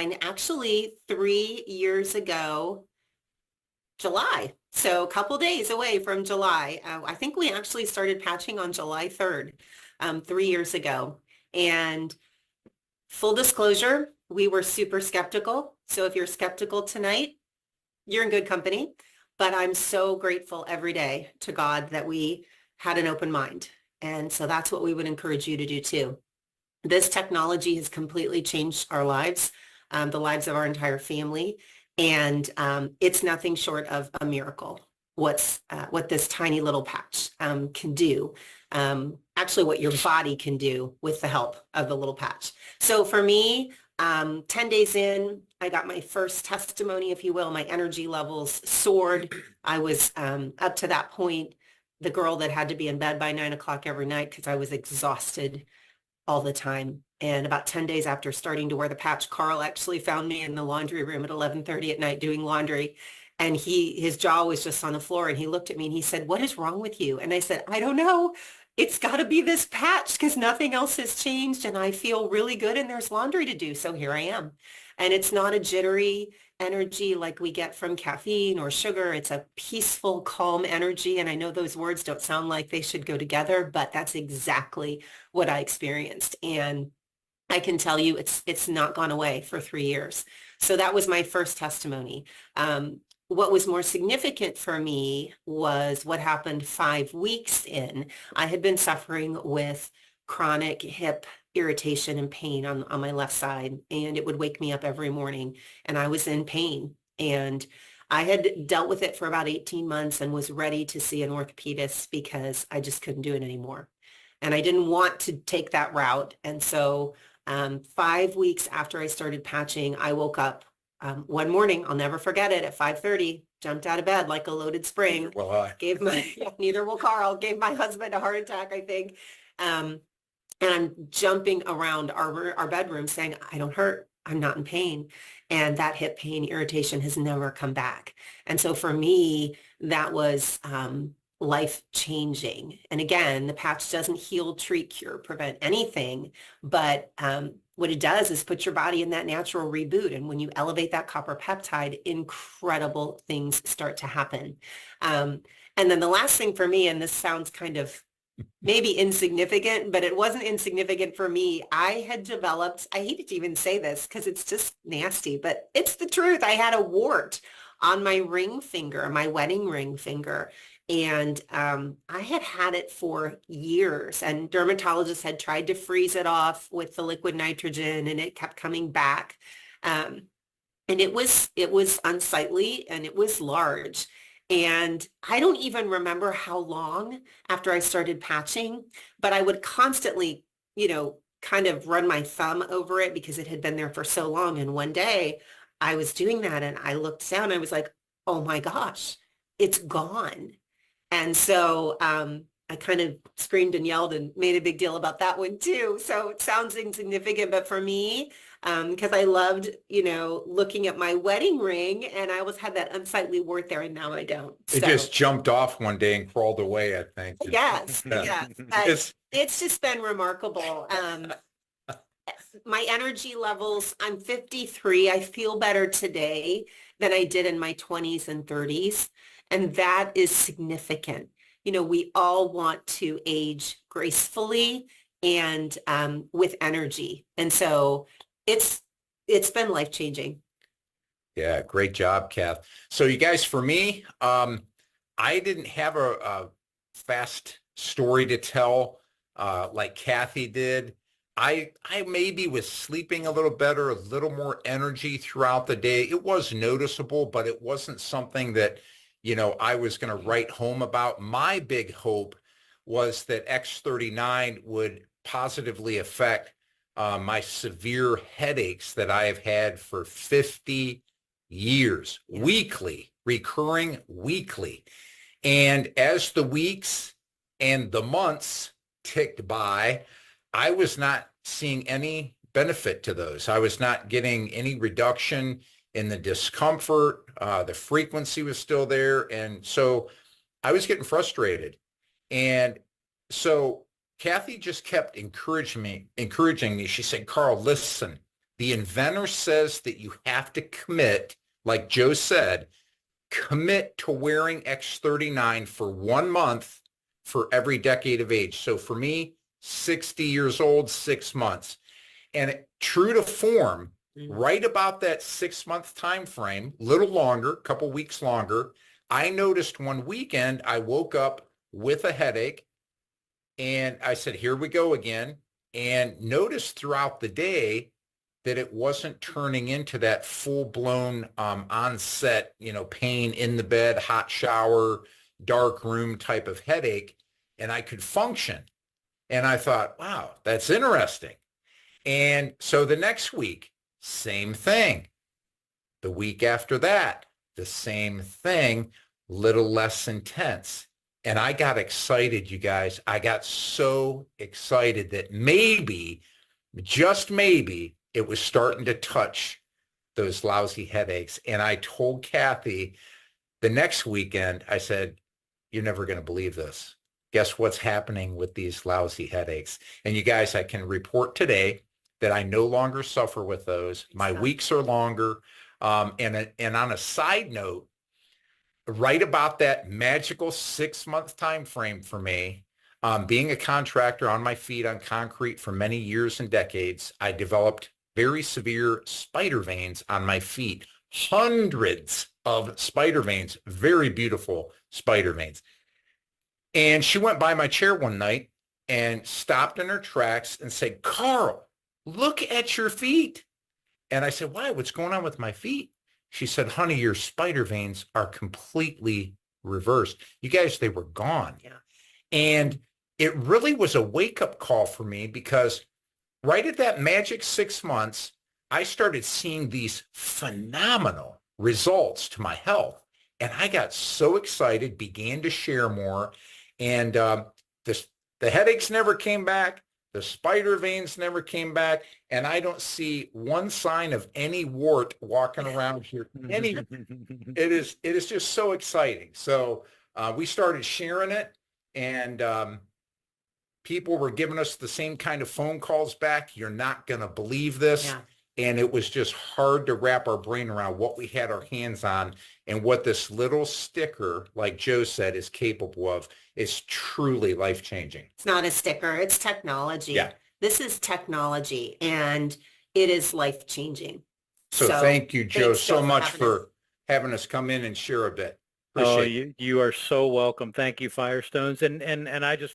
mine actually 3 years ago, July. So a couple days away from July. I think we actually started patching on July 3rd, 3 years ago. And full disclosure, we were super skeptical. So if you're skeptical tonight, you're in good company. But I'm so grateful every day to God that we had an open mind. And so that's what we would encourage you to do too. This technology has completely changed our lives, the lives of our entire family. And it's nothing short of a miracle. What this tiny little patch can do, actually what your body can do with the help of the little patch. So for me, 10 days in, I got my first testimony, if you will. My energy levels soared. I was up to that point, the girl that had to be in bed by 9 o'clock every night because I was exhausted all the time. And about 10 days after starting to wear the patch, Carl actually found me in the laundry room at 11:30 at night doing laundry. And his jaw was just on the floor. And he looked at me and he said, "What is wrong with you?" And I said, "I don't know. It's got to be this patch because nothing else has changed. And I feel really good and there's laundry to do. So here I am." And it's not a jittery energy like we get from caffeine or sugar. It's a peaceful, calm energy. And I know those words don't sound like they should go together, but that's exactly what I experienced. And I can tell you it's not gone away for 3 years. So that was my first testimony. What was more significant for me was what happened 5 weeks in. I had been suffering with chronic hip irritation and pain on my left side, and it would wake me up every morning, and I was in pain. And I had dealt with it for about 18 months and was ready to see an orthopedist because I just couldn't do it anymore. And I didn't want to take that route. And so 5 weeks after I started patching, I woke up one morning, I'll never forget it, at 5:30, jumped out of bed like a loaded spring. Well, I. Neither will Carl, gave my husband a heart attack, I think. And I'm jumping around our bedroom saying, "I don't hurt. I'm not in pain." And that hip pain irritation has never come back. And so for me, that was life changing. And again, the patch doesn't heal, treat, cure, prevent anything, but what it does is put your body in that natural reboot. And when you elevate that copper peptide, incredible things start to happen. And then the last thing for me, and this sounds kind of maybe insignificant, but it wasn't insignificant for me. I had developed, I hate to even say this because it's just nasty, but it's the truth. I had a wart on my ring finger, my wedding ring finger. And I had it for years, and dermatologists had tried to freeze it off with the liquid nitrogen, and it kept coming back. And it was unsightly and it was large. And I don't even remember how long after I started patching, but I would constantly, kind of run my thumb over it because it had been there for so long. And one day I was doing that and I looked down and I was like, "Oh my gosh, it's gone." And so I kind of screamed and yelled and made a big deal about that one too. So it sounds insignificant, but for me, because I loved, looking at my wedding ring, and I always had that unsightly wart there, and now I don't. It just jumped off one day and crawled away, I think. Yes, yes. It's just been remarkable. My energy levels, I'm 53. I feel better today than I did in my 20s and 30s. And that is significant. We all want to age gracefully and with energy. And so it's been life-changing. Yeah, great job, Kath. So you guys, for me, I didn't have a fast story to tell like Kathy did. I maybe was sleeping a little better, a little more energy throughout the day. It was noticeable, but it wasn't something that I was going to write home about. My big hope was that X39 would positively affect my severe headaches that I have had for 50 years, weekly, recurring weekly. And as the weeks and the months ticked by, I was not seeing any benefit to those. I was not getting any reduction in the discomfort. The frequency was still there. And so I was getting frustrated. And so Kathy just kept encouraging me. She said, "Carl, listen, The inventor says that you have to commit, like Joe said, commit to wearing X39 for 1 month for every decade of age. So for me, 60 years old, 6 months. And true to form, right about that 6 month time frame, little longer, couple weeks longer, I noticed one weekend I woke up with a headache and I said, here we go again. And noticed throughout the day that it wasn't turning into that full-blown onset, pain in the bed, hot shower, dark room type of headache, and I could function. And I thought, wow, that's interesting. And so the next week, same thing. The week after that, the same thing, little less intense. And I got excited, you guys. I got so excited that maybe, just maybe, it was starting to touch those lousy headaches. And I told Kathy the next weekend, I said, you're never going to believe this. Guess what's happening with these lousy headaches? And you guys, I can report today that I no longer suffer with those. My weeks are longer. And on a side note, right about that magical 6 month time frame for me, being a contractor on my feet on concrete for many years and decades, I developed very severe spider veins on my feet, hundreds of spider veins, very beautiful spider veins. And she went by my chair one night and stopped in her tracks and said, Carl, look at your feet. And I said, why? What's going on with my feet? She said, honey, your spider veins are completely reversed. You guys, they were gone. Yeah. And it really was a wake-up call for me because right at that magic 6 months, I started seeing these phenomenal results to my health. And I got so excited, began to share more. And the headaches never came back. The spider veins never came back. And I don't see one sign of any wart walking around here. It is just so exciting. So we started sharing it, and people were giving us the same kind of phone calls back. You're not going to believe this. Yeah. And it was just hard to wrap our brain around what we had our hands on and what this little sticker, like Joe said, is capable of. Is truly life-changing. It's not a sticker, it's technology. Yeah. This is technology and it is life-changing. So thank you, Joe, thanks, so much having us. for having us come in and share a bit. Oh, Appreciate it. you are so welcome. Thank you, Firestones. And I just